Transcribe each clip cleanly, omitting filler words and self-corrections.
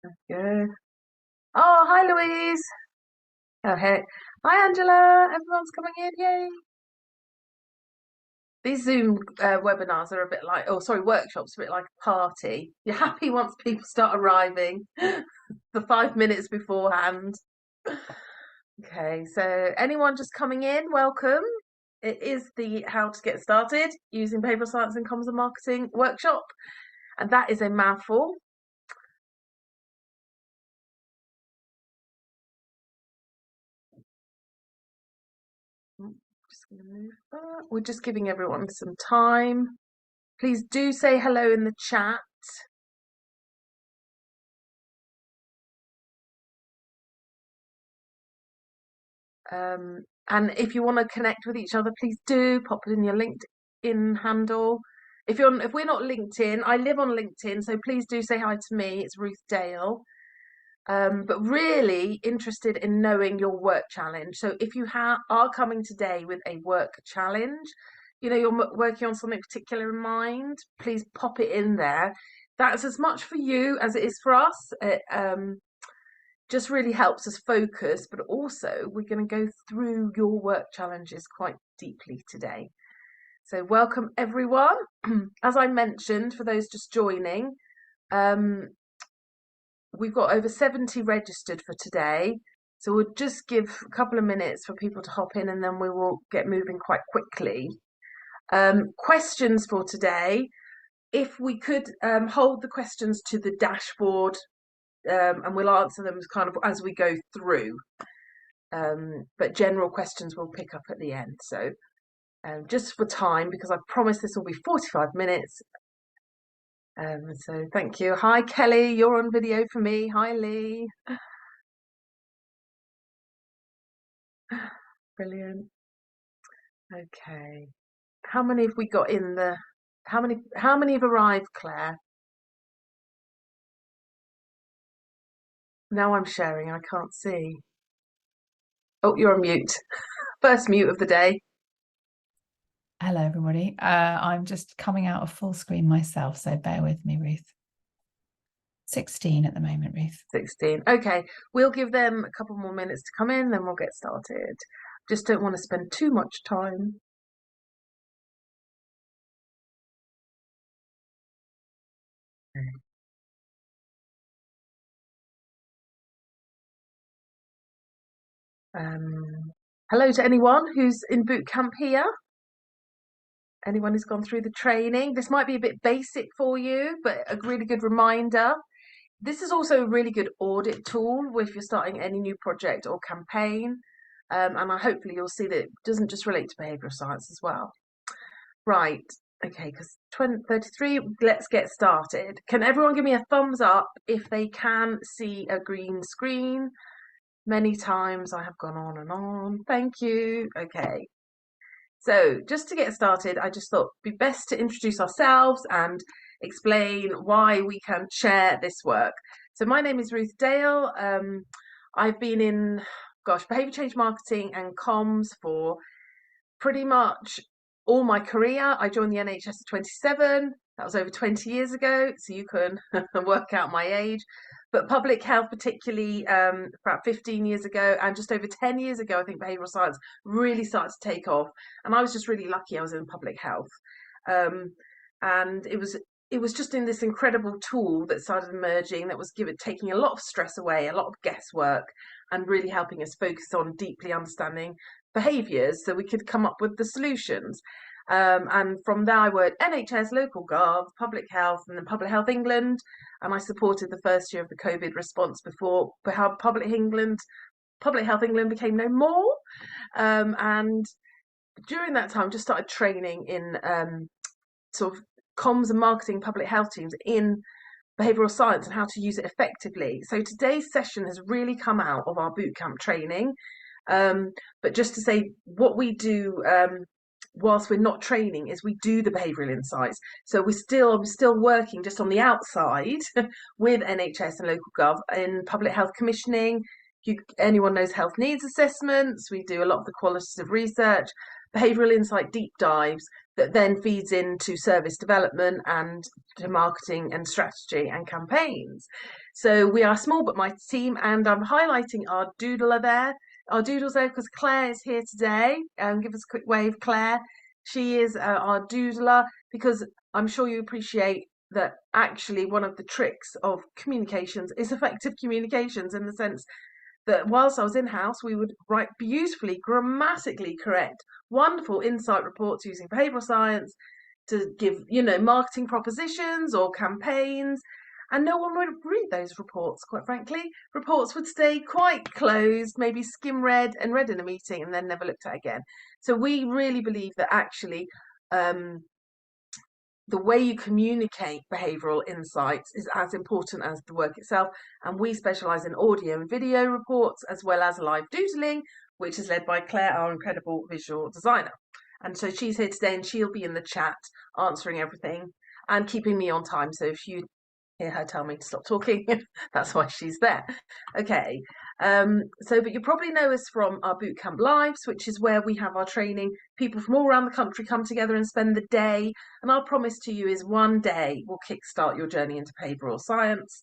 Go. Oh, hi, Louise. Oh, hey. Hi, Angela. Everyone's coming in. Yay. These Zoom webinars are a bit like, oh, sorry, workshops, a bit like a party. You're happy once people start arriving for 5 minutes beforehand. Okay, so anyone just coming in, welcome. It is the How to Get Started Using Behavioural Science and Comms and Marketing workshop, and that is a mouthful. Just going to move that. We're just giving everyone some time. Please do say hello in the chat. And if you want to connect with each other, please do pop it in your LinkedIn handle. If we're not LinkedIn, I live on LinkedIn, so please do say hi to me. It's Ruth Dale. But really interested in knowing your work challenge. So if you are coming today with a work challenge, you're working on something particular in mind, please pop it in there. That's as much for you as it is for us. It just really helps us focus, but also we're going to go through your work challenges quite deeply today. So welcome everyone. As I mentioned, for those just joining, we've got over 70 registered for today. So we'll just give a couple of minutes for people to hop in and then we will get moving quite quickly. Questions for today. If we could hold the questions to the dashboard and we'll answer them kind of as we go through. But general questions we'll pick up at the end. So just for time, because I promise this will be 45 minutes. So thank you. Hi, Kelly. You're on video for me. Hi, Lee. Brilliant. Okay. How many have we got in the how many have arrived, Claire? Now I'm sharing, I can't see. Oh, you're on mute. First mute of the day. Hello, everybody. I'm just coming out of full screen myself, so bear with me, Ruth. 16 at the moment, Ruth. 16. Okay, we'll give them a couple more minutes to come in, then we'll get started. Just don't want to spend too much time. Hello to anyone who's in boot camp here. Anyone who's gone through the training. This might be a bit basic for you, but a really good reminder. This is also a really good audit tool if you're starting any new project or campaign. And hopefully you'll see that it doesn't just relate to behavioural science as well. Right, okay, because 33, let's get started. Can everyone give me a thumbs up if they can see a green screen? Many times I have gone on and on. Thank you. Okay. So just to get started, I just thought it'd be best to introduce ourselves and explain why we can share this work. So my name is Ruth Dale. I've been in, behaviour change marketing and comms for pretty much all my career. I joined the NHS at 27. That was over 20 years ago, so you can work out my age. But public health, particularly about 15 years ago, and just over 10 years ago, I think behavioural science really started to take off. And I was just really lucky I was in public health. And it was just in this incredible tool that started emerging that was taking a lot of stress away, a lot of guesswork, and really helping us focus on deeply understanding behaviours so we could come up with the solutions. And from there, I worked NHS, local gov, public health, and then Public Health England. And I supported the first year of the COVID response before Public Health England became no more. And during that time, just started training in sort of comms and marketing public health teams in behavioural science and how to use it effectively. So today's session has really come out of our bootcamp training. But just to say what we do whilst we're not training is we do the behavioural insights. So I'm still working just on the outside with NHS and local gov in public health commissioning. Anyone knows health needs assessments. We do a lot of the qualitative research, behavioural insight deep dives, that then feeds into service development and to marketing and strategy and campaigns. So we are a small but mighty team, and I'm highlighting our doodler there. Our doodle's there because Claire is here today. Give us a quick wave, Claire. She is our doodler, because I'm sure you appreciate that actually one of the tricks of communications is effective communications, in the sense that whilst I was in-house, we would write beautifully, grammatically correct, wonderful insight reports using behavioural science to give, marketing propositions or campaigns, and no one would read those reports, quite frankly. Reports would stay quite closed, maybe skim read and read in a meeting and then never looked at again. So we really believe that actually the way you communicate behavioural insights is as important as the work itself. And we specialise in audio and video reports, as well as live doodling, which is led by Claire, our incredible visual designer. And so she's here today, and she'll be in the chat answering everything and keeping me on time. So if you hear her tell me to stop talking, that's why she's there. Okay. But you probably know us from our bootcamp lives, which is where we have our training. People from all around the country come together and spend the day. And our promise to you is one day will kickstart your journey into behavioural science.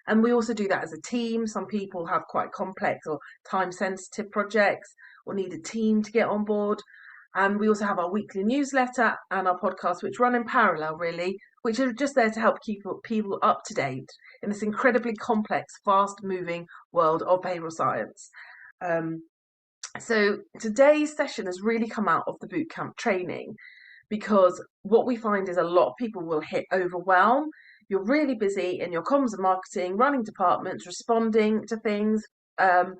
And we also do that as a team. Some people have quite complex or time-sensitive projects or need a team to get on board. And we also have our weekly newsletter and our podcast, which run in parallel, really, which are just there to help keep people up to date in this incredibly complex, fast-moving world of behavioural science. So today's session has really come out of the bootcamp training, because what we find is a lot of people will hit overwhelm. You're really busy in your comms and marketing, running departments, responding to things, trying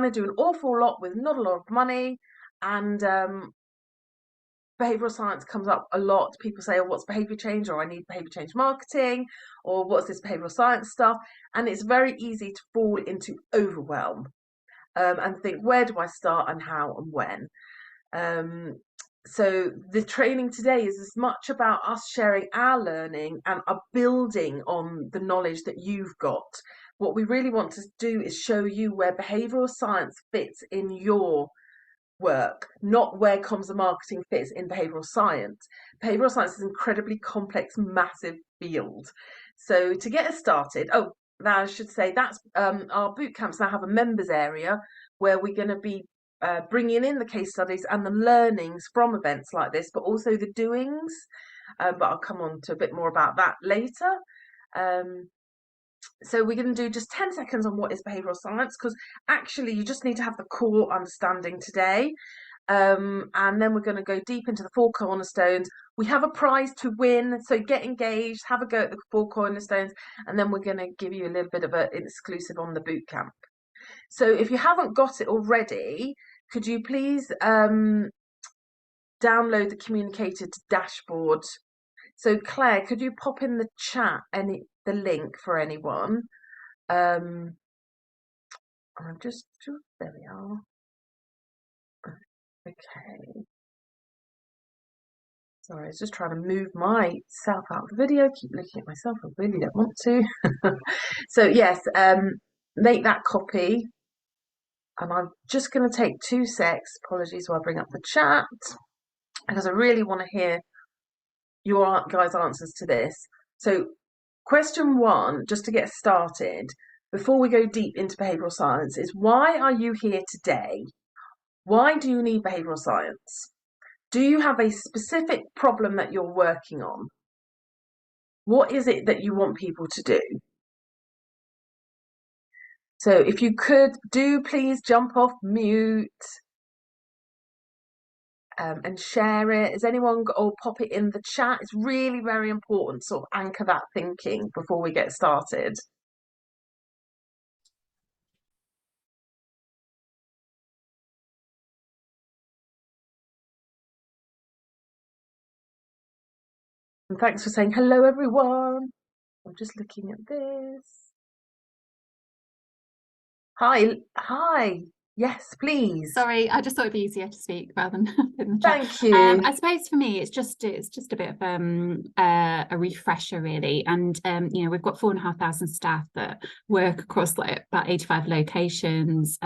to do an awful lot with not a lot of money. And behavioural science comes up a lot. People say, oh, what's behaviour change? Or I need behaviour change marketing, or what's this behavioural science stuff? And it's very easy to fall into overwhelm and think, where do I start and how and when? So the training today is as much about us sharing our learning and building on the knowledge that you've got. What we really want to do is show you where behavioural science fits in your work, not where comms and marketing fits in behavioural science. Behavioural science is an incredibly complex, massive field. So to get us started, now I should say that's our boot camps now have a members area where we're going to be bringing in the case studies and the learnings from events like this, but also the doings. But I'll come on to a bit more about that later. So we're going to do just 10 seconds on what is behavioural science, because actually you just need to have the core understanding today. And then we're going to go deep into the 4 cornerstones. We have a prize to win, so get engaged, have a go at the 4 cornerstones, and then we're going to give you a little bit of an exclusive on the bootcamp. So if you haven't got it already, could you please download the communicated dashboard? So Claire, could you pop in the chat the link for anyone? I'm just, there we are. Okay. Sorry, I was just trying to move myself out of the video. Keep looking at myself. I really don't want to. So yes, make that copy. And I'm just going to take 2 secs. Apologies while I bring up the chat, because I really want to hear your guys' answers to this. So question 1, just to get started, before we go deep into behavioural science, is why are you here today? Why do you need behavioural science? Do you have a specific problem that you're working on? What is it that you want people to do? So if you could, please jump off mute and share it. Has anyone got, or pop it in the chat? It's really very important to sort of anchor that thinking before we get started. And thanks for saying hello, everyone. I'm just looking at this. Hi. Yes, please. Sorry, I just thought it'd be easier to speak rather than in the chat. Thank you. I suppose for me, it's just a bit of a refresher, really. And we've got 4,500 staff that work across like about 85 locations,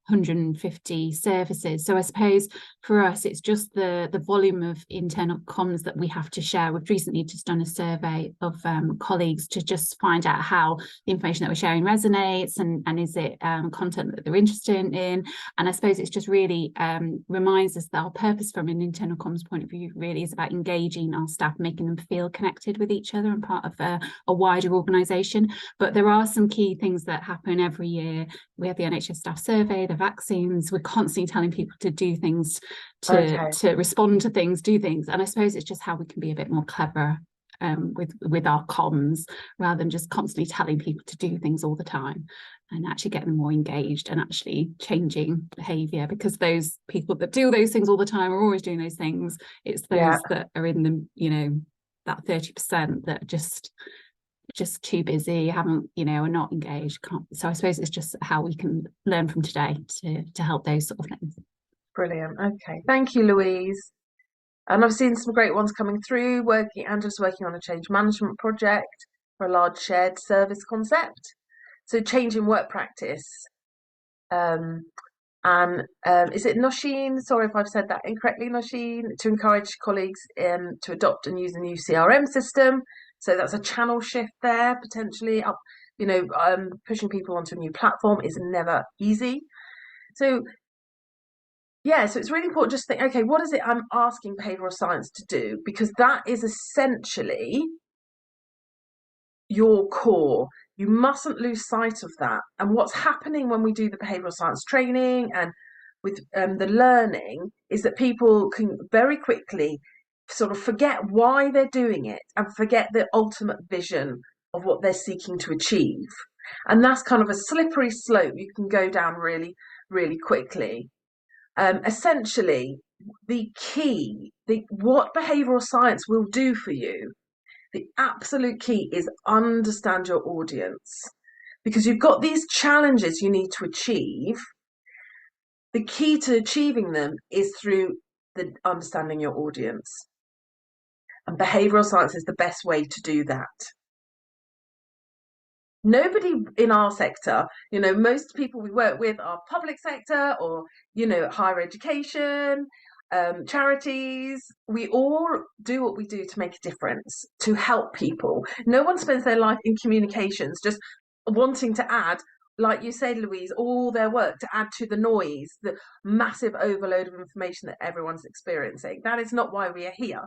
150 services. So I suppose for us, it's just the volume of internal comms that we have to share. We've recently just done a survey of colleagues to just find out how the information that we're sharing resonates, and is it content that they're interested in. And I suppose it's just really reminds us that our purpose from an internal comms point of view really is about engaging our staff, making them feel connected with each other and part of a wider organisation. But there are some key things that happen every year. We have the NHS staff survey, the vaccines. We're constantly telling people to do things, to respond to things, do things. And I suppose it's just how we can be a bit more clever with our comms, rather than just constantly telling people to do things all the time, and actually getting them more engaged and actually changing behaviour. Because those people that do those things all the time are always doing those things. It's those that are in the, you know, that 30% that just too busy, haven't, you know, are not engaged, can't. So I suppose it's just how we can learn from today to help those sort of things. Brilliant. Okay, thank you, Louise. And I've seen some great ones coming through. Andrew's working on a change management project for a large shared service concept. So changing work practice. Is it Nosheen? Sorry if I've said that incorrectly, Nosheen. To encourage colleagues to adopt and use a new CRM system. So that's a channel shift there, potentially up. You know, pushing people onto a new platform is never easy. So yeah, so it's really important just to think, okay, what is it I'm asking behavioural science to do? Because that is essentially your core. You mustn't lose sight of that. And what's happening when we do the behavioural science training and with the learning is that people can very quickly sort of forget why they're doing it and forget the ultimate vision of what they're seeking to achieve. And that's kind of a slippery slope you can go down really, really quickly. Essentially, the key, what behavioural science will do for you, the absolute key is understand your audience, because you've got these challenges you need to achieve. The key to achieving them is through the understanding your audience, and behavioural science is the best way to do that. Nobody in our sector, you know, most people we work with are public sector or, you know, higher education, charities. We all do what we do to make a difference, to help people. No one spends their life in communications just wanting to add, like you said, Louise, all their work to add to the noise, the massive overload of information that everyone's experiencing. That is not why we are here.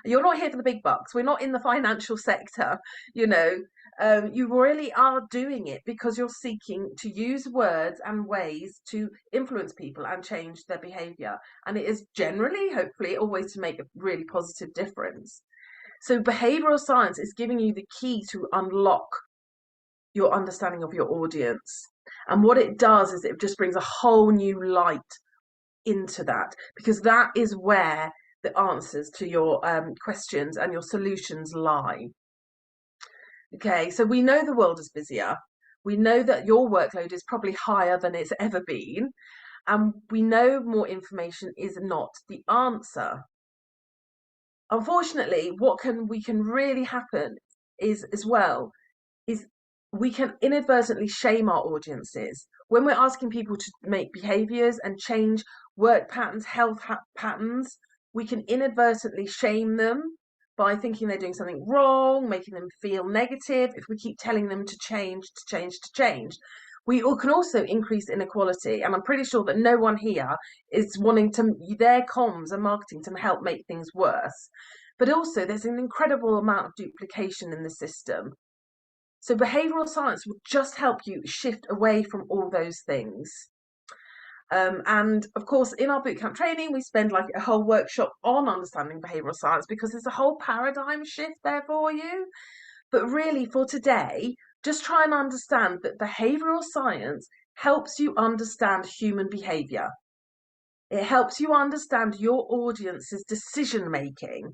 You're not here for the big bucks. We're not in the financial sector, you know. You really are doing it because you're seeking to use words and ways to influence people and change their behaviour. And it is generally, hopefully, always to make a really positive difference. So behavioural science is giving you the key to unlock your understanding of your audience. And what it does is it just brings a whole new light into that, because that is where the answers to your questions and your solutions lie. Okay, so we know the world is busier. We know that your workload is probably higher than it's ever been. And we know more information is not the answer. Unfortunately, what we can really happen is, as well, is we can inadvertently shame our audiences. When we're asking people to make behaviours and change work patterns, health patterns, we can inadvertently shame them by thinking they're doing something wrong, making them feel negative. If we keep telling them to change, we can also increase inequality. And I'm pretty sure that no one here is wanting their comms and marketing to help make things worse. But also there's an incredible amount of duplication in the system. So behavioural science will just help you shift away from all those things. And of course, in our bootcamp training, we spend like a whole workshop on understanding behavioural science, because there's a whole paradigm shift there for you. But really, for today, just try and understand that behavioural science helps you understand human behaviour. It helps you understand your audience's decision making,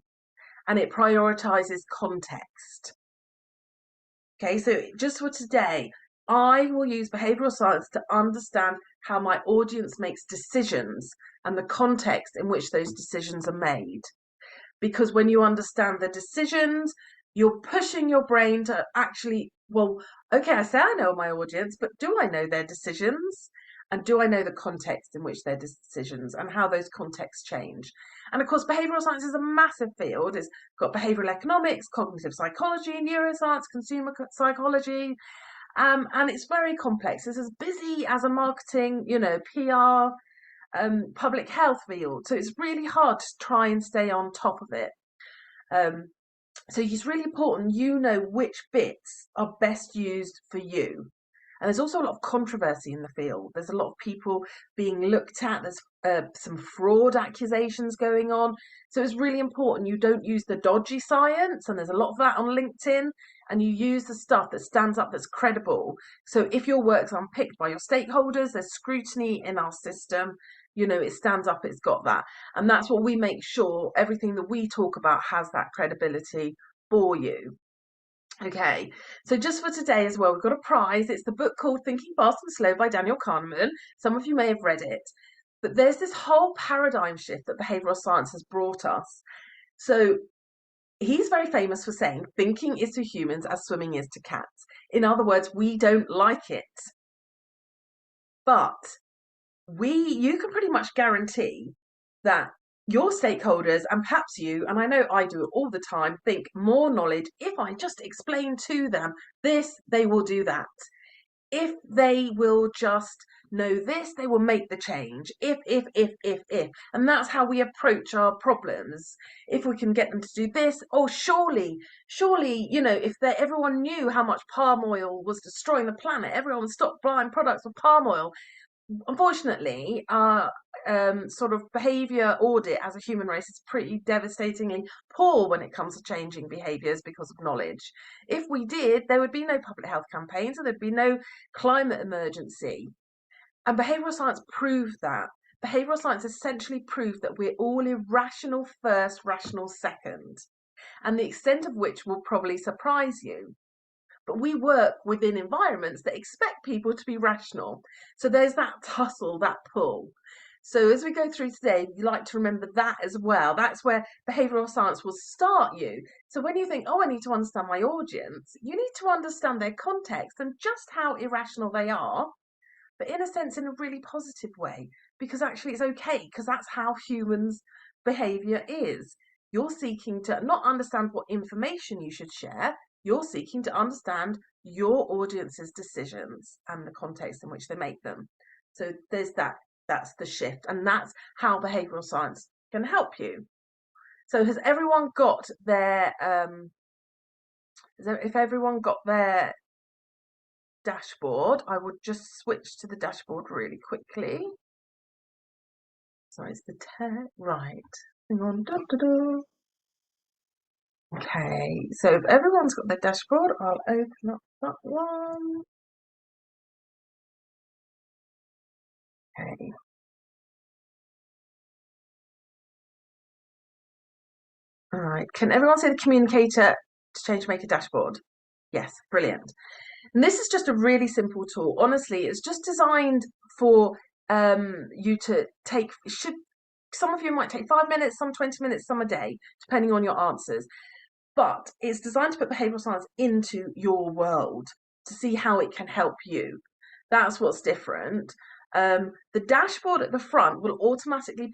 and it prioritises context. Okay, so just for today, I will use behavioural science to understand how my audience makes decisions and the context in which those decisions are made. Because when you understand the decisions, you're pushing your brain to actually, well, okay, I say I know my audience, but do I know their decisions? And do I know the context in which their decisions and how those contexts change? And of course, behavioural science is a massive field. It's got behavioural economics, cognitive psychology, neuroscience, consumer psychology, and it's very complex. It's as busy as a marketing, PR, public health field. So it's really hard to try and stay on top of it. So it's really important you know which bits are best used for you. And there's also a lot of controversy in the field. There's a lot of people being looked at. There's some fraud accusations going on. So it's really important you don't use the dodgy science, and there's a lot of that on LinkedIn, and you use the stuff that stands up, that's credible. So if your work's unpicked by your stakeholders, there's scrutiny in our system, it stands up, it's got that. And that's what we make sure everything that we talk about has that credibility for you. Okay, so just for today as well, we've got a prize. It's the book called Thinking Fast and Slow by Daniel Kahneman. Some of you may have read it, but there's this whole paradigm shift that behavioural science has brought us. So he's very famous for saying thinking is to humans as swimming is to cats. In other words, we don't like it. But you can pretty much guarantee that your stakeholders, and perhaps you, and I know I do it all the time, think more knowledge. If I just explain to them this, they will do that. If they will just know this, they will make the change. If. And that's how we approach our problems. If we can get them to do this, surely, if everyone knew how much palm oil was destroying the planet, everyone would stop buying products with palm oil. Unfortunately, our sort of behaviour audit as a human race is pretty devastatingly poor when it comes to changing behaviours because of knowledge. If we did, there would be no public health campaigns, and there'd be no climate emergency. And behavioural science proved that. Behavioural science essentially proved that we're all irrational first, rational second, and the extent of which will probably surprise you. But we work within environments that expect people to be rational. So there's that tussle, that pull. So as we go through today, you like to remember that as well. That's where behavioural science will start you. So when you think, I need to understand my audience, you need to understand their context and just how irrational they are, but in a sense, in a really positive way, because actually it's okay, because that's how humans' behaviour is. You're seeking to not understand what information you should share, you're seeking to understand your audience's decisions and the context in which they make them. So there's that's the shift, and that's how behavioural science can help you. So has everyone got their if everyone got their dashboard, I would just switch to the dashboard really quickly. So it's the right. Hang on. Okay, so if everyone's got their dashboard, I'll open up that one. Okay. All right. Can everyone see the communicator to change make a dashboard? Yes, brilliant. And this is just a really simple tool. Honestly, it's just designed for you to take. Some of you might take 5 minutes, some 20 minutes, some a day, depending on your answers. But it's designed to put behavioural science into your world to see how it can help you. That's what's different. The dashboard at the front will automatically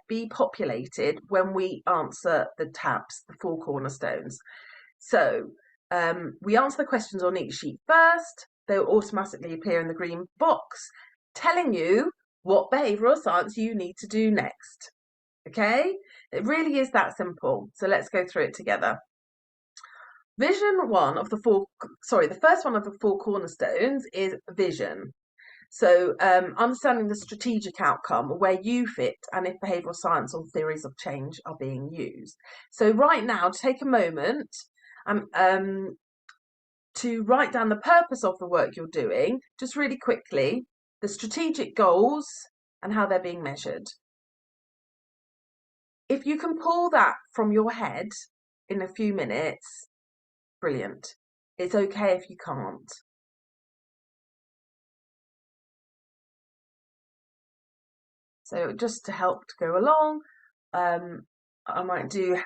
be populated when we answer the tabs, the 4 cornerstones. So we answer the questions on each sheet first. They'll automatically appear in the green box, telling you what behavioural science you need to do next. Okay? It really is that simple. So let's go through it together. The first one of the 4 cornerstones is vision. So understanding the strategic outcome, where you fit, and if behavioural science or theories of change are being used. So right now, take a moment to write down the purpose of the work you're doing, just really quickly, the strategic goals and how they're being measured. If you can pull that from your head in a few minutes, brilliant. It's okay if you can't. So just to help to go along, I might do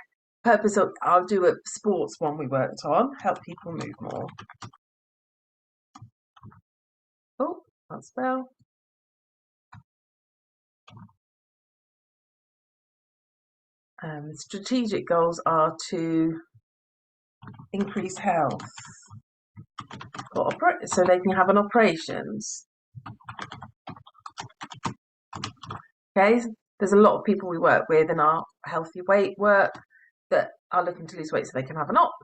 I'll do a sports one we worked on, help people move more. Oh, can't spell. Strategic goals are to increase health so they can have an operations. Okay, there's a lot of people we work with in our healthy weight work that are looking to lose weight so they can have an op,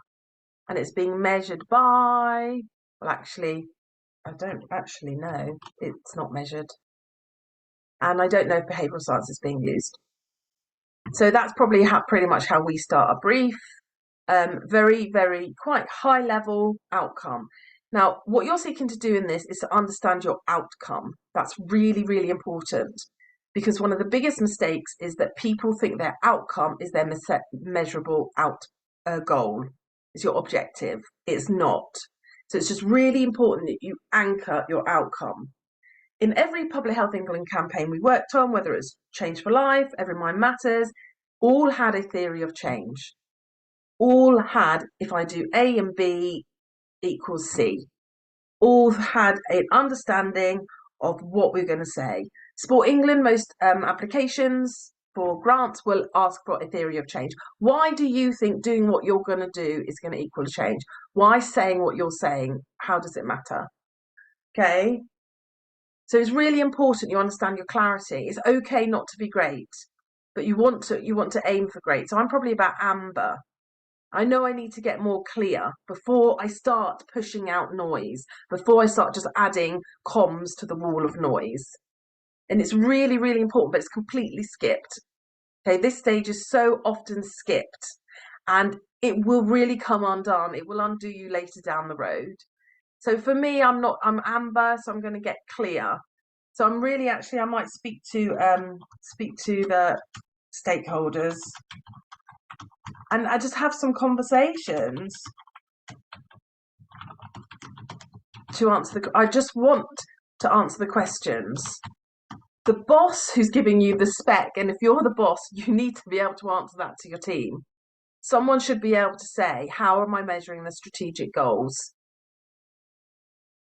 and it's being measured by, well, actually, I don't actually know. It's not measured, and I don't know if behavioural science is being used. So that's probably pretty much how we start a brief. Very, very quite high level outcome. Now, what you're seeking to do in this is to understand your outcome. That's really, really important, because one of the biggest mistakes is that people think their outcome is their measurable goal, is your objective. It's not. So it's just really important that you anchor your outcome. In every Public Health England campaign we worked on, whether it's Change for Life, Every Mind Matters, all had a theory of change. All had, if I do A and B equals C. All had an understanding of what we're going to say. Sport England, most applications for grants will ask for a theory of change. Why do you think doing what you're going to do is going to equal change? Why saying what you're saying? How does it matter? Okay. So it's really important you understand your clarity. It's okay not to be great, but you want to aim for great. So I'm probably about amber. I know I need to get more clear before I start pushing out noise, before I start just adding comms to the wall of noise. And it's really, really important, but it's completely skipped. Okay, this stage is so often skipped, and it will really come undone. It will undo you later down the road. So for me, I'm amber, so I'm going to get clear. So I'm really I might speak to the stakeholders, and I just have some conversations to answer I just want to answer the questions. The boss who's giving you the spec, and if you're the boss, you need to be able to answer that to your team. Someone should be able to say, how am I measuring the strategic goals?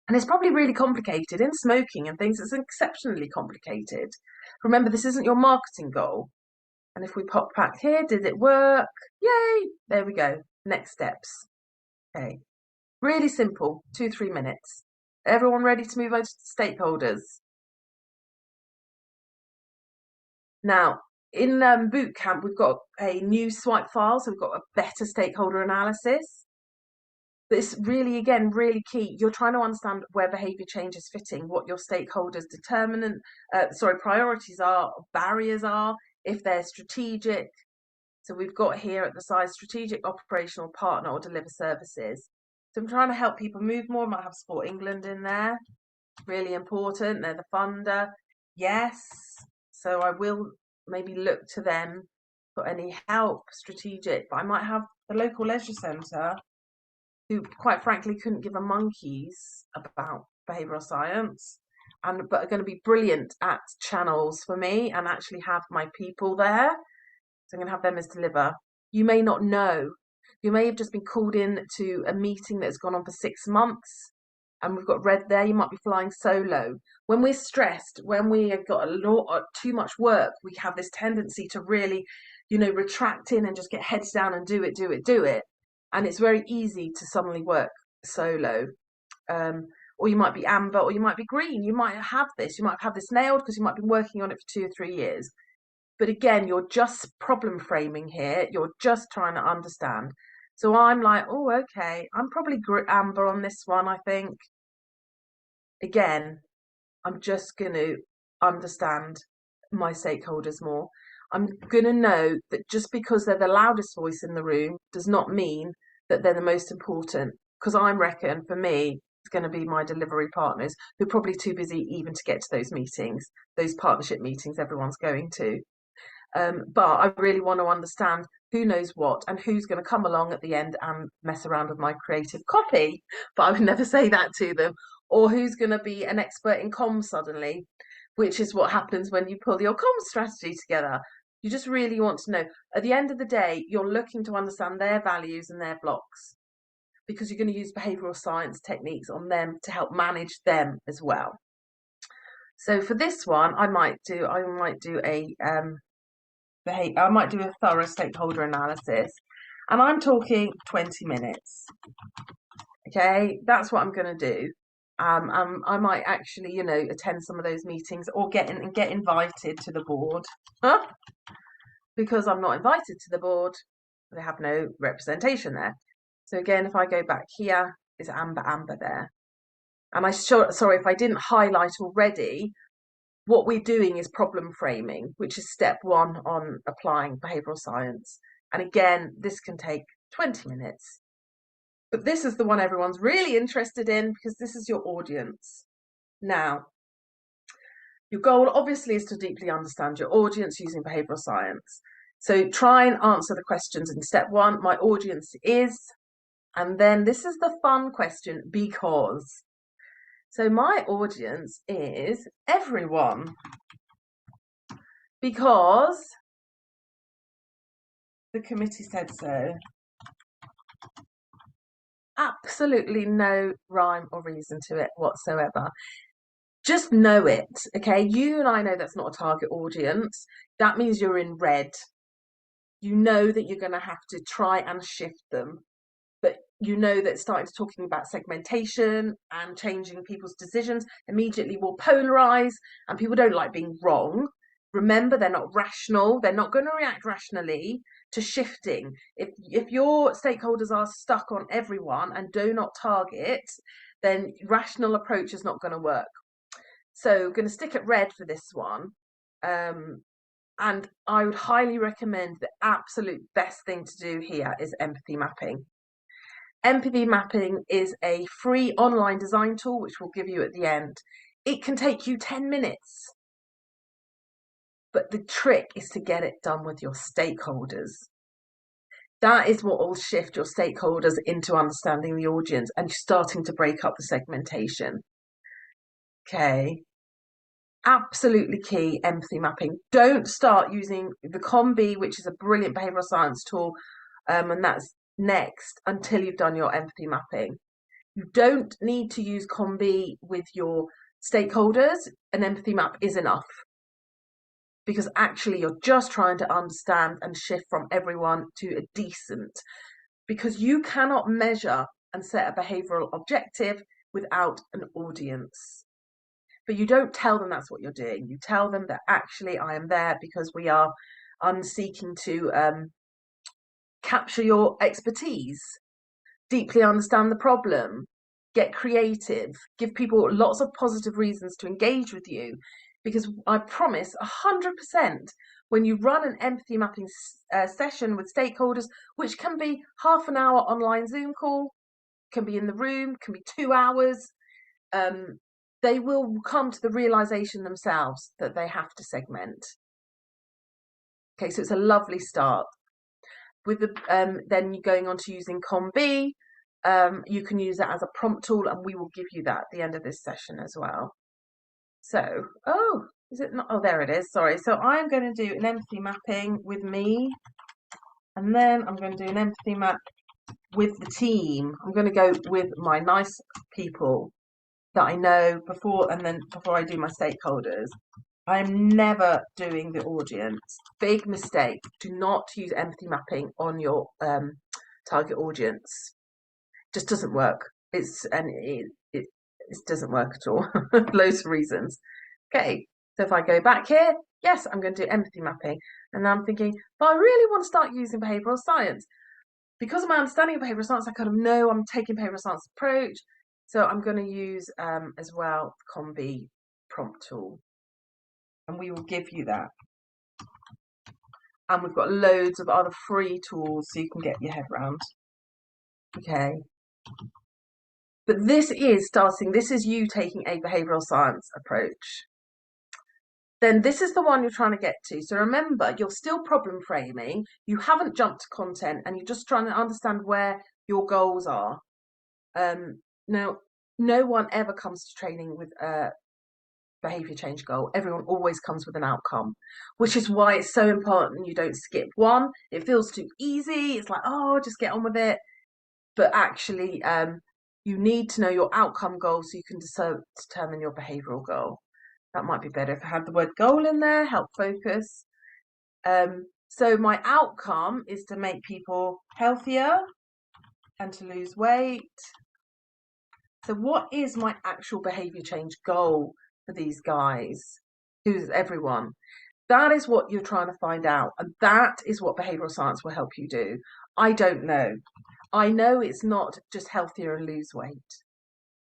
And it's probably really complicated. In smoking and things, it's exceptionally complicated. Remember, this isn't your marketing goal. And if we pop back here, did it work? Yay! There we go. Next steps. Okay. Really simple, 2-3 minutes. Everyone ready to move over to stakeholders? Now, in boot camp, we've got a new swipe file, so we've got a better stakeholder analysis. But it's really, again, really key. You're trying to understand where behaviour change is fitting, what your stakeholders' priorities are, barriers are, if they're strategic. So we've got here at the side, strategic, operational, partner, or deliver services. So I'm trying to help people move more. I might have Sport England in there. Really important. They're the funder. Yes. So I will maybe look to them for any help, strategic. But I might have the local leisure centre, who quite frankly couldn't give a monkeys about behavioural science, but are going to be brilliant at channels for me and actually have my people there. So I'm going to have them as deliver. You may not know. You may have just been called in to a meeting that's gone on for 6 months, and we've got red there. You might be flying solo. When we're stressed, when we have got too much work, we have this tendency to really, retract in and just get heads down and do it. And it's very easy to suddenly work solo. Or you might be amber, or you might be green. You might have this nailed because you might have been working on it for 2 or 3 years. But again, you're just problem framing here. You're just trying to understand. So I'm like, oh, okay, I'm probably amber on this one, I think. Again, I'm just going to understand my stakeholders more. I'm going to know that just because they're the loudest voice in the room does not mean that they're the most important. Because I reckon, for me, it's going to be my delivery partners who are probably too busy even to get to those meetings, those partnership meetings everyone's going to. But I really want to understand who knows what and who's going to come along at the end and mess around with my creative copy, but I would never say that to them, or who's going to be an expert in comms suddenly, which is what happens when you pull your comms strategy together. You just really want to know. At the end of the day, you're looking to understand their values and their blocks, because you're going to use behavioural science techniques on them to help manage them as well. So for this one, I might do a I might do a thorough stakeholder analysis, and I'm talking 20 minutes. Okay, that's what I'm going to do. I might actually, attend some of those meetings or get invited to the board. Huh? Because I'm not invited to the board, they have no representation there. So again, if I go back here, it's amber there. And sorry if I didn't highlight already, what we're doing is problem framing, which is step 1 on applying behavioural science. And again, this can take 20 minutes. But this is the one everyone's really interested in because this is your audience. Now, your goal obviously is to deeply understand your audience using behavioural science. So try and answer the questions in step 1. My audience is, and then this is the fun question, because. So my audience is everyone, because the committee said so. Absolutely no rhyme or reason to it whatsoever. Just know it, okay? You and I know that's not a target audience. That means you're in red. You know that you're going to have to try and shift them. But you know that starting to talking about segmentation and changing people's decisions immediately will polarize, and people don't like being wrong. Remember, they're not rational. They're not going to react rationally to shifting. If your stakeholders are stuck on everyone and do not target, then rational approach is not going to work. So I'm going to stick at red for this one. And I would highly recommend the absolute best thing to do here is empathy mapping. Empathy mapping is a free online design tool, which we'll give you at the end. It can take you 10 minutes. But the trick is to get it done with your stakeholders. That is what will shift your stakeholders into understanding the audience and starting to break up the segmentation. Okay. Absolutely key, empathy mapping. Don't start using the COM-B, which is a brilliant behavioural science tool, and that's next until you've done your empathy mapping. You don't need to use COM-B with your stakeholders. An empathy map is enough, because actually you're just trying to understand and shift from everyone to a decent, because you cannot measure and set a behavioural objective without an audience. But you don't tell them that's what you're doing. You tell them that actually I am there because I'm seeking to capture your expertise, deeply understand the problem, get creative, give people lots of positive reasons to engage with you. Because I promise 100% when you run an empathy mapping session with stakeholders, which can be half an hour online Zoom call, can be in the room, can be 2 hours, they will come to the realization themselves that they have to segment. Okay, so it's a lovely start. With the then you're going on to using COM-B, you can use that as a prompt tool, and we will give you that at the end of this session as well. So, oh, is it not? Oh, there it is. Sorry. So I'm going to do an empathy mapping with me, and then I'm going to do an empathy map with the team. I'm going to go with my nice people that I know before I do my stakeholders. I'm never doing the audience. Big mistake. Do not use empathy mapping on your target audience. Just doesn't work. It doesn't work at all. Loads of reasons. Okay, so if I go back here, yes, I'm going to do empathy mapping. And I'm thinking, but I really want to start using behavioural science. Because of my understanding of behavioural science, I kind of know I'm taking behavioural science approach. So I'm going to use as well the COM-B prompt tool. And we will give you that. And we've got loads of other free tools so you can get your head around. Okay. But this is you taking a behavioural science approach. Then this is the one you're trying to get to. So remember, you're still problem framing. You haven't jumped to content, and you're just trying to understand where your goals are. Now, no one ever comes to training with a behaviour change goal. Everyone always comes with an outcome, which is why it's so important you don't skip one. It feels too easy. It's like, oh, just get on with it. But actually, you need to know your outcome goal so you can determine your behavioural goal. That might be better if I had the word goal in there, help focus. So my outcome is to make people healthier and to lose weight. So what is my actual behavior change goal for these guys? Who's everyone? That is what you're trying to find out. And that is what behavioral science will help you do. I don't know. I know it's not just healthier and lose weight.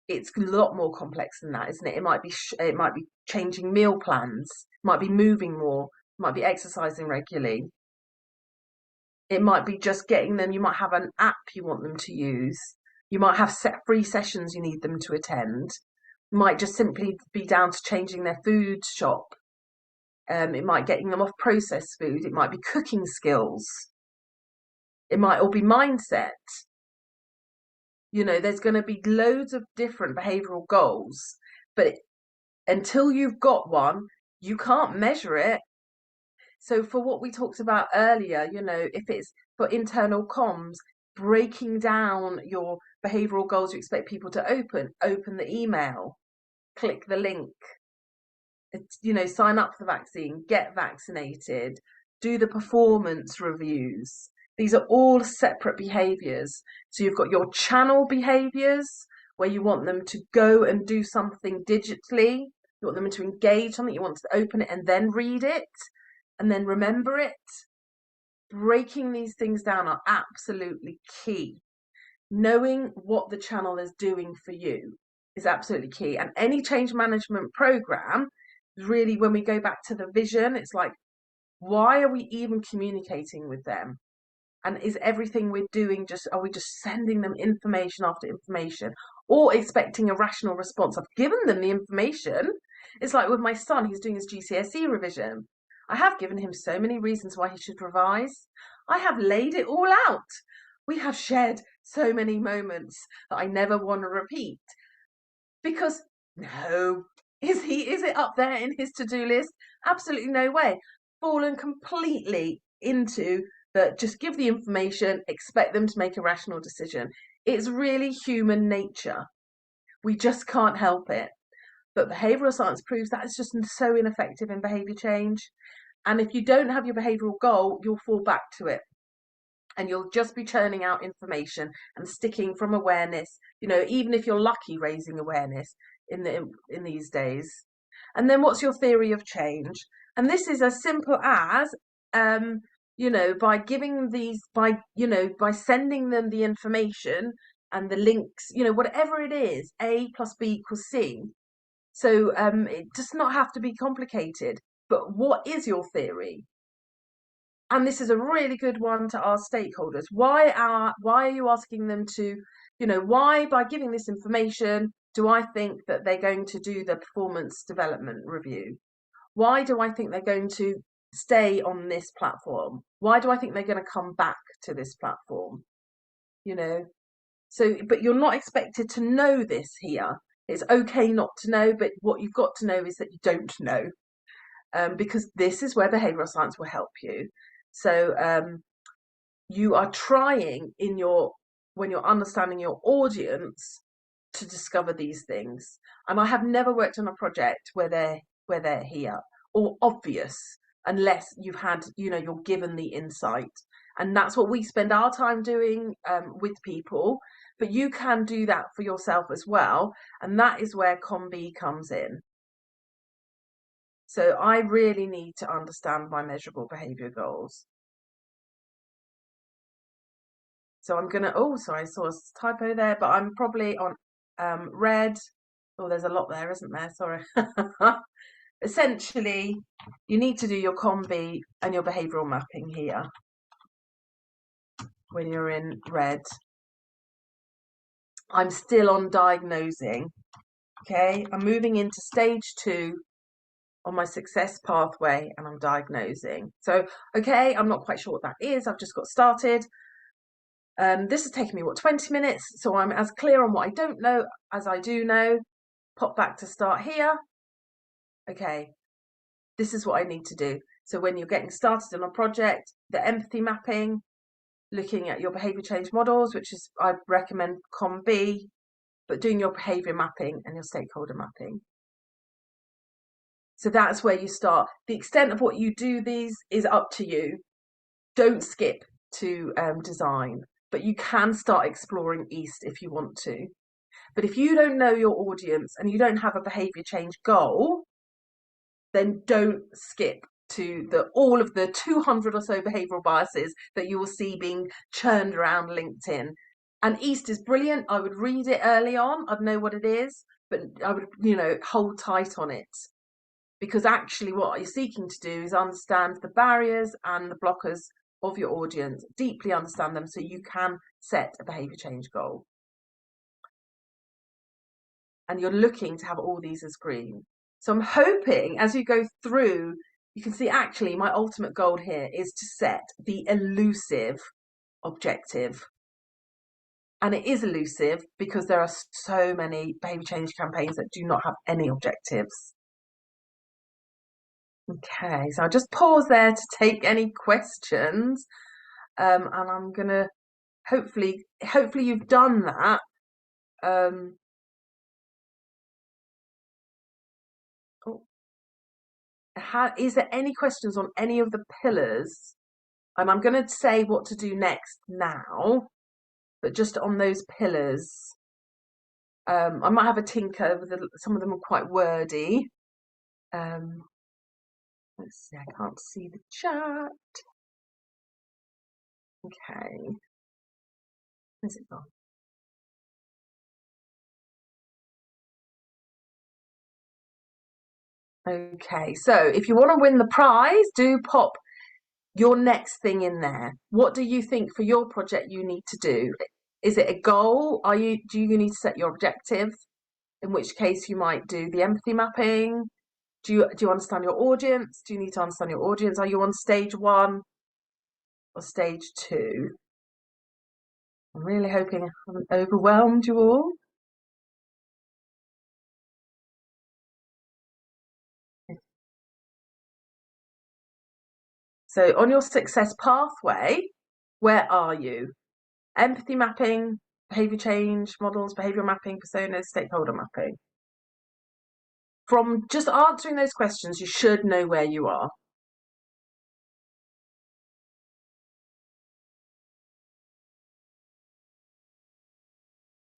It's a lot more complex than that, isn't it? It might be changing meal plans. It might be moving more. It might be exercising regularly. It might be just getting them. You might have an app you want them to use. You might have set free sessions you need them to attend. It might just simply be down to changing their food shop. It might getting them off processed food. It might be cooking skills. It might all be mindset. You know, there's going to be loads of different behavioral goals, but until you've got one, you can't measure it. So for what we talked about earlier, you know, if it's for internal comms, breaking down your behavioral goals you expect people to open the email, click the link, you know, sign up for the vaccine, get vaccinated, do the performance reviews. These are all separate behaviors. So you've got your channel behaviors where you want them to go and do something digitally. You want them to engage something. You want to open it and then read it and then remember it. Breaking these things down are absolutely key. Knowing what the channel is doing for you is absolutely key. And any change management program, really, when we go back to the vision, it's like, why are we even communicating with them? And is everything we're doing are we just sending them information after information or expecting a rational response? I've given them the information. It's like with my son, he's doing his GCSE revision. I have given him so many reasons why he should revise. I have laid it all out. We have shared so many moments that I never want to repeat. Because no, is it up there in his to-do list? Absolutely no way. Fallen completely into that, just give the information, expect them to make a rational decision. It's really human nature. We just can't help it. But behavioural science proves that it's just so ineffective in behaviour change. And if you don't have your behavioural goal, you'll fall back to it. And you'll just be churning out information and sticking from awareness, you know, even if you're lucky, raising awareness in these days. And then what's your theory of change? And this is as simple as you know, by giving these, by sending them the information and the links, you know, whatever it is, A plus B equals C. So it does not have to be complicated. But what is your theory? And this is a really good one to ask stakeholders. Why are you asking them to, you know, why by giving this information do I think that they're going to do the performance development review? Why do I think they're going to stay on this platform? Why do I think they're going to come back to this platform? You know, so, but you're not expected to know this here. It's okay not to know, but what you've got to know is that you don't know, because this is where behavioral science will help you. So you are trying when you're understanding your audience to discover these things. And I have never worked on a project where they're here or obvious, unless you've had, you know, you're given the insight. And that's what we spend our time doing with people. But you can do that for yourself as well. And that is where COM-B comes in. So I really need to understand my measurable behavior goals. So I'm going to, oh, sorry, I saw a typo there, but I'm probably on red. Oh, there's a lot there, isn't there? Sorry. Essentially, you need to do your COM-B and your behavioural mapping here when you're in red. I'm still on diagnosing. Okay, I'm moving into stage 2 on my success pathway and I'm diagnosing. So, okay, I'm not quite sure what that is. I've just got started. This has taken me, 20 minutes? So I'm as clear on what I don't know as I do know. Pop back to start here. Okay, this is what I need to do. So when you're getting started on a project, the empathy mapping, looking at your behaviour change models, which is, I recommend COM-B, but doing your behaviour mapping and your stakeholder mapping. So that's where you start. The extent of what you do these is up to you. Don't skip to design, but you can start exploring E.A.S.T if you want to. But if you don't know your audience and you don't have a behaviour change goal, then don't skip to all of the 200 or so behavioural biases that you will see being churned around LinkedIn. And E.A.S.T is brilliant. I would read it early on. I'd know what it is, but I would, hold tight on it. Because actually what you're seeking to do is understand the barriers and the blockers of your audience, deeply understand them so you can set a behaviour change goal. And you're looking to have all these as green. So I'm hoping as you go through, you can see actually my ultimate goal here is to set the elusive objective. And it is elusive because there are so many behaviour change campaigns that do not have any objectives. Okay, so I'll just pause there to take any questions. And I'm gonna hopefully you've done that. Is there any questions on any of the pillars? And I'm going to say what to do next now, but just on those pillars, I might have a tinker with some of them are quite wordy. Let's see, I can't see the chat. Okay, where's it gone? Okay, so if you want to win the prize, do pop your next thing in there. What do you think for your project you need to do? Is it a goal? Do you need to set your objective? In which case you might do the empathy mapping. Do you understand your audience? Do you need to understand your audience? Are you on stage 1 or stage 2? I'm really hoping I haven't overwhelmed you all. So on your success pathway, where are you? Empathy mapping, behavior change models, behavioral mapping, personas, stakeholder mapping. From just answering those questions, you should know where you are.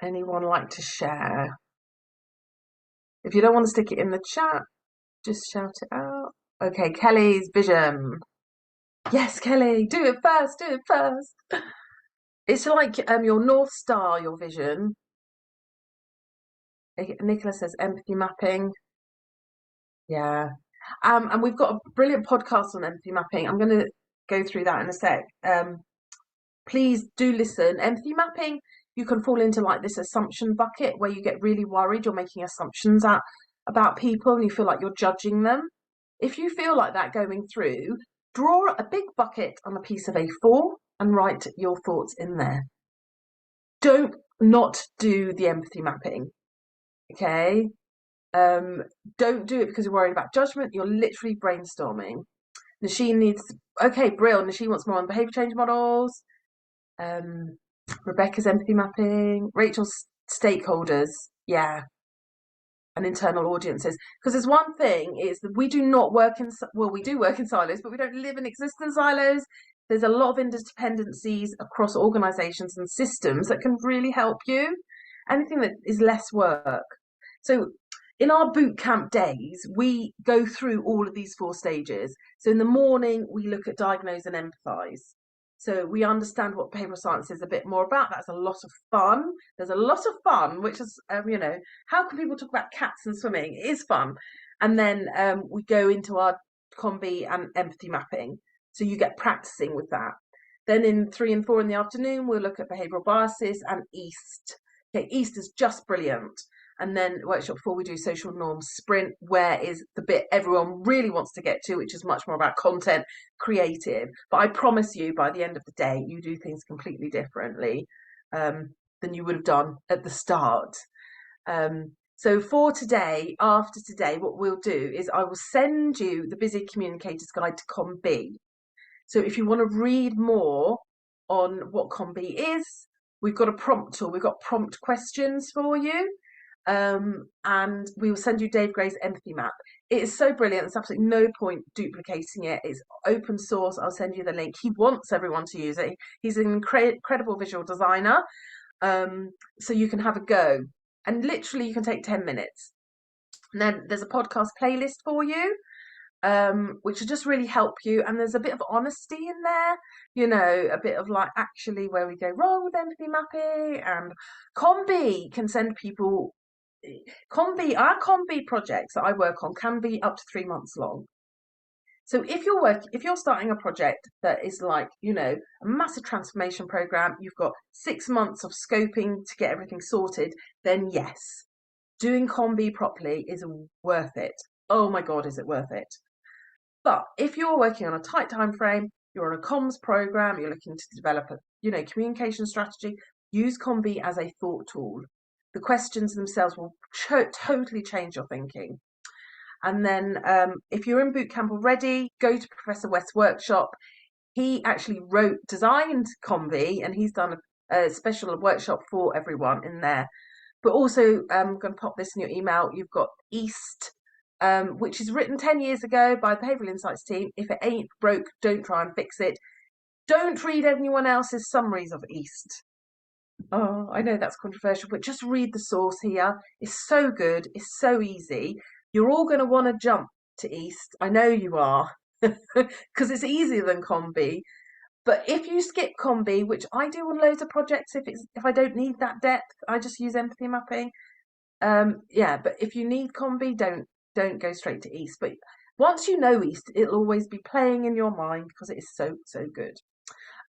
Anyone like to share? If you don't want to stick it in the chat, just shout it out. Okay, Kelly's vision. Yes, Kelly, do it first. It's like your North Star, your vision. Nicola says empathy mapping. Yeah. And we've got a brilliant podcast on empathy mapping. I'm going to go through that in a sec. Please do listen. Empathy mapping, you can fall into like this assumption bucket where you get really worried. You're making assumptions about people and you feel like you're judging them. If you feel like that going through, draw a big bucket on a piece of A4 and write your thoughts in there. Don't not do the empathy mapping, okay? Don't do it because you're worried about judgment. You're literally brainstorming. Nasheen needs, okay, Brill. Nasheen wants more on behaviour change models. Rebecca's empathy mapping. Rachel's stakeholders, yeah, and internal audiences. Because there's one thing is that we do not work in, well, we do work in silos, but we don't live and exist in silos. There's a lot of interdependencies across organisations and systems that can really help you. Anything that is less work. So in our boot camp days, we go through all of these 4 stages. So in the morning, we look at diagnose and empathise. So we understand what behavioural science is a bit more about. That's a lot of fun. There's a lot of fun, which is, how can people talk about cats and swimming? It is fun. And then we go into our combi and empathy mapping. So you get practicing with that. Then in 3 and 4 in the afternoon, we'll look at behavioural biases and E.A.S.T. Okay, E.A.S.T is just brilliant. And then workshop 4, we do social norms sprint, where is the bit everyone really wants to get to, which is much more about content, creative. But I promise you, by the end of the day, you do things completely differently than you would have done at the start. So for today, after today, what we'll do is I will send you the Busy Communicator's Guide to ComB. So if you want to read more on what ComB is, we've got a prompt tool. We've got prompt questions for you. and we will send you Dave Gray's empathy map. It is so brilliant. There's absolutely no point duplicating it. It's open source. I'll send you the link. He wants everyone to use it. He's an incredible visual designer. So you can have a go. And literally you can take 10 minutes. And then there's a podcast playlist for you, which will just really help you. And there's a bit of honesty in there, you know, a bit of like actually where we go wrong with empathy mapping. And Combi can send people, our Combi projects that I work on can be up to 3 months long. So if you're starting a project that is like, you know, a massive transformation program, you've got 6 months of scoping to get everything sorted, then yes, doing Combi properly is worth it. Oh my God, is it worth it? But if you're working on a tight time frame, you're on a comms program, you're looking to develop a, you know, communication strategy, use Combi as a thought tool. The questions themselves will totally change your thinking. And then if you're in bootcamp already, go to Professor West's workshop. He actually designed Combi, and he's done a special workshop for everyone in there. But also, I'm going to pop this in your email. You've got E.A.S.T, which is written 10 years ago by the Behavioural Insights team. If it ain't broke, don't try and fix it. Don't read anyone else's summaries of E.A.S.T. Oh, I know that's controversial, but just read the source here. It's so good. It's so easy. You're all going to want to jump to E.A.S.T. I know you are, because it's easier than Combi. But if you skip Combi, which I do on loads of projects, if I don't need that depth, I just use empathy mapping. Yeah, but if you need Combi, don't go straight to E.A.S.T. But once you know E.A.S.T, it'll always be playing in your mind because it is so good.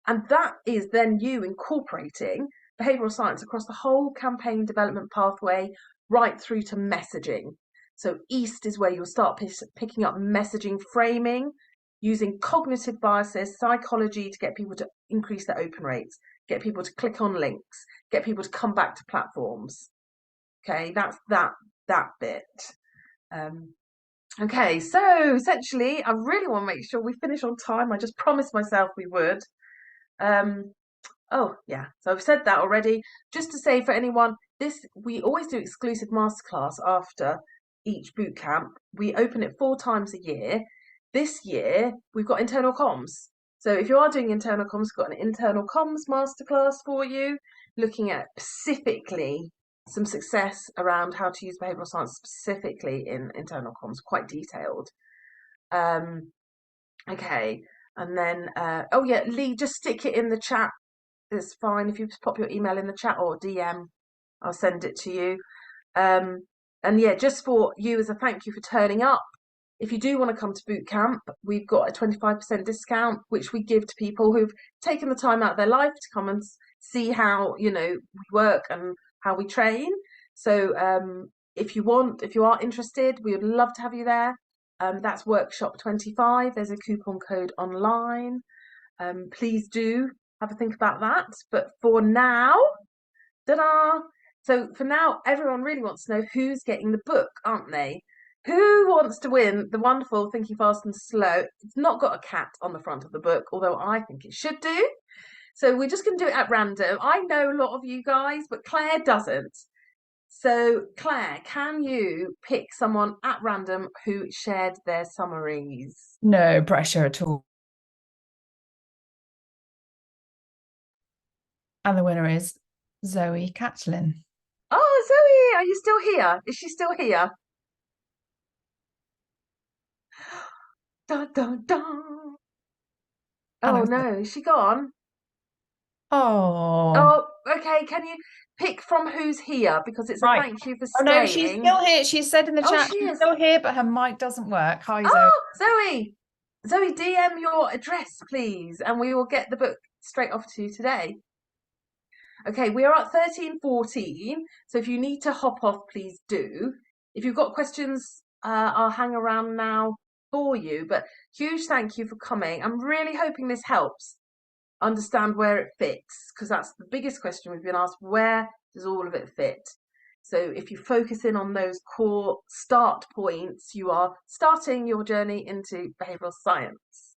And that is then you incorporating behavioural science across the whole campaign development pathway, right through to messaging. So E.A.S.T is where you'll start picking up messaging framing, using cognitive biases, psychology to get people to increase their open rates, get people to click on links, get people to come back to platforms. Okay, that's that bit. Okay, so essentially, I really want to make sure we finish on time. I just promised myself we would. Oh yeah, so I've said that already. Just to say for anyone, we always do exclusive masterclass after each boot camp. We open it 4 times a year. This year we've got internal comms. So if you are doing internal comms, we've got an internal comms masterclass for you, looking at specifically some success around how to use behavioural science specifically in internal comms, quite detailed. Okay, and then oh yeah, Lee, just stick it in the chat. It's fine if you just pop your email in the chat or DM. I'll send it to you. And yeah, just for you as a thank you for turning up. If you do want to come to boot camp, we've got a 25% discount, which we give to people who've taken the time out of their life to come and see how, you know, we work and how we train. So if you are interested, we would love to have you there. That's workshop 25. There's a coupon code online. Please do have a think about that. But for now, ta-da! So for now, everyone really wants to know who's getting the book, aren't they? Who wants to win the wonderful Thinking Fast and Slow? It's not got a cat on the front of the book, although I think it should do. So we're just going to do it at random. I know a lot of you guys, but Claire doesn't. So Claire, can you pick someone at random who shared their summaries? No pressure at all. And the winner is Zoe Catlin. Oh, Zoe, are you still here? Is she still here? Dun, dun, dun. Oh no, is she gone? Oh, okay. Can you pick from who's here? Because it's a right. thank you for Oh no, she's staying. still here. She said in the chat she she's is. still here, but her mic doesn't work. Hi, Zoe. Oh, Zoe. Zoe, DM your address, please, and we will get the book straight off to you today. Okay, we are at 13:14, so if you need to hop off, please do. If you've got questions, I'll hang around now for you. But huge thank you for coming. I'm really hoping this helps understand where it fits, because that's the biggest question we've been asked. Where does all of it fit? So if you focus in on those core start points, you are starting your journey into behavioural science.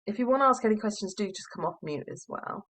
If you want to ask any questions, do just come off mute as well.